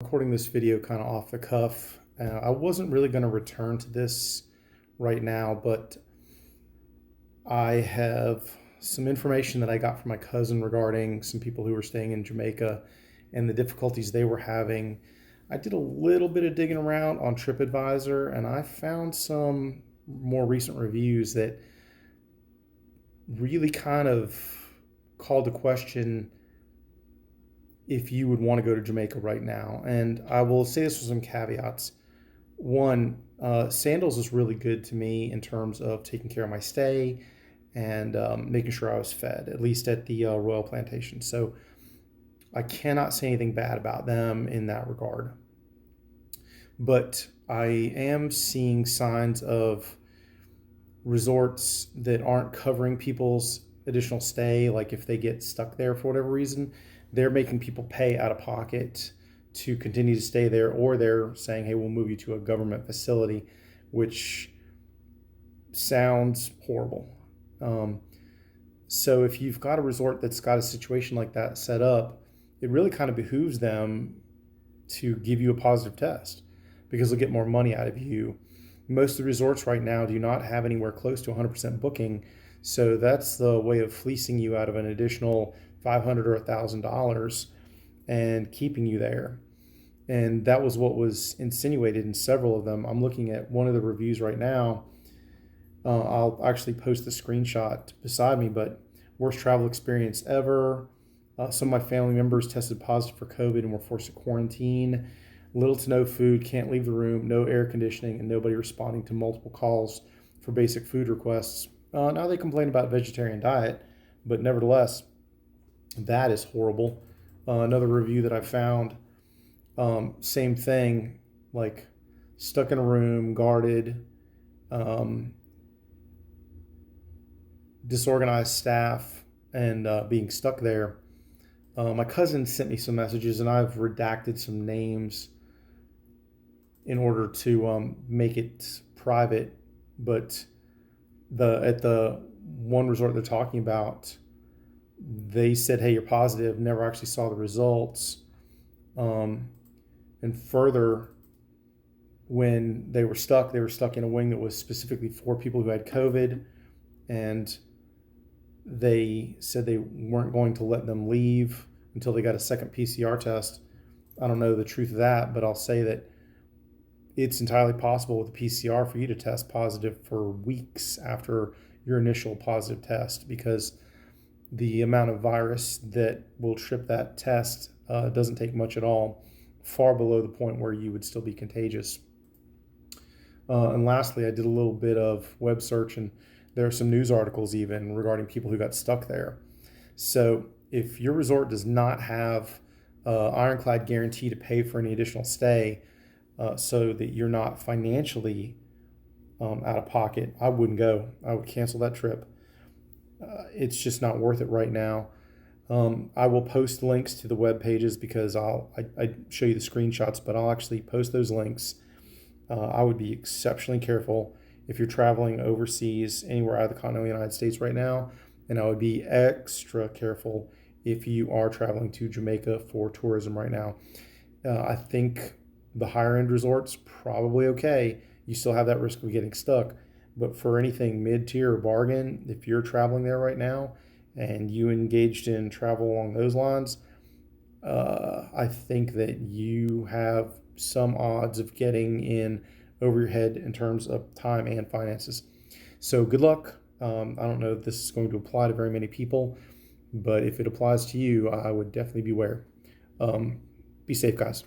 Recording this video kind of off the cuff. I wasn't really going to return to this right now, but I have some information that I got from my cousin regarding some people who were staying in Jamaica and the difficulties they were having. I did a little bit of digging around on TripAdvisor and I found some more recent reviews that really kind of called to question if you would want to go to Jamaica right now. And I will say this with some caveats. One, Sandals is really good to me in terms of taking care of my stay and making sure I was fed, at least at the Royal Plantation. So I cannot say anything bad about them in that regard. But I am seeing signs of resorts that aren't covering people's additional stay, like if they get stuck there for whatever reason, they're making people pay out of pocket to continue to stay there, or they're saying, hey, we'll move you to a government facility, which sounds horrible. So if you've got a resort that's got a situation like that set up, it really kind of behooves them to give you a positive test because they'll get more money out of you. Most of the resorts right now do not have anywhere close to 100% booking, so that's the way of fleecing you out of an additional $500 or $1,000 and keeping you there. And that was what was insinuated in several of them. I'm looking at one of the reviews right now. I'll actually post the screenshot beside me, but worst travel experience ever. Some of my family members tested positive for COVID and were forced to quarantine. Little to no food, can't leave the room, no air conditioning, and nobody responding to multiple calls for basic food requests. Now they complain about vegetarian diet, but nevertheless, that is horrible. Another review that I found, same thing, like stuck in a room, guarded, disorganized staff, and being stuck there. My cousin sent me some messages, and I've redacted some names in order to make it private. But at the one resort they're talking about, they said, hey, you're positive, never actually saw the results. And further, when they were stuck in a wing that was specifically for people who had COVID, and they said they weren't going to let them leave until they got a second PCR test. I don't know the truth of that, but I'll say that it's entirely possible with a PCR for you to test positive for weeks after your initial positive test, because the amount of virus that will trip that test doesn't take much at all, far below the point where you would still be contagious. And lastly, I did a little bit of web search, and there are some news articles even regarding people who got stuck there. So if your resort does not have ironclad guarantee to pay for any additional stay, so that you're not financially out of pocket, I wouldn't go. I would cancel that trip. It's just not worth it right now. I will post links to the web pages because I show you the screenshots, but I'll actually post those links. I would be exceptionally careful if you're traveling overseas anywhere out of the continental United States right now, and I would be extra careful if you are traveling to Jamaica for tourism right now. I think the higher end resorts probably okay. You still have that risk of getting stuck, but for anything mid-tier or bargain, if you're traveling there right now and you engaged in travel along those lines, I think that you have some odds of getting in over your head in terms of time and finances. So good luck. I don't know if this is going to apply to very many people, but if it applies to you, I would definitely beware. Be safe, guys.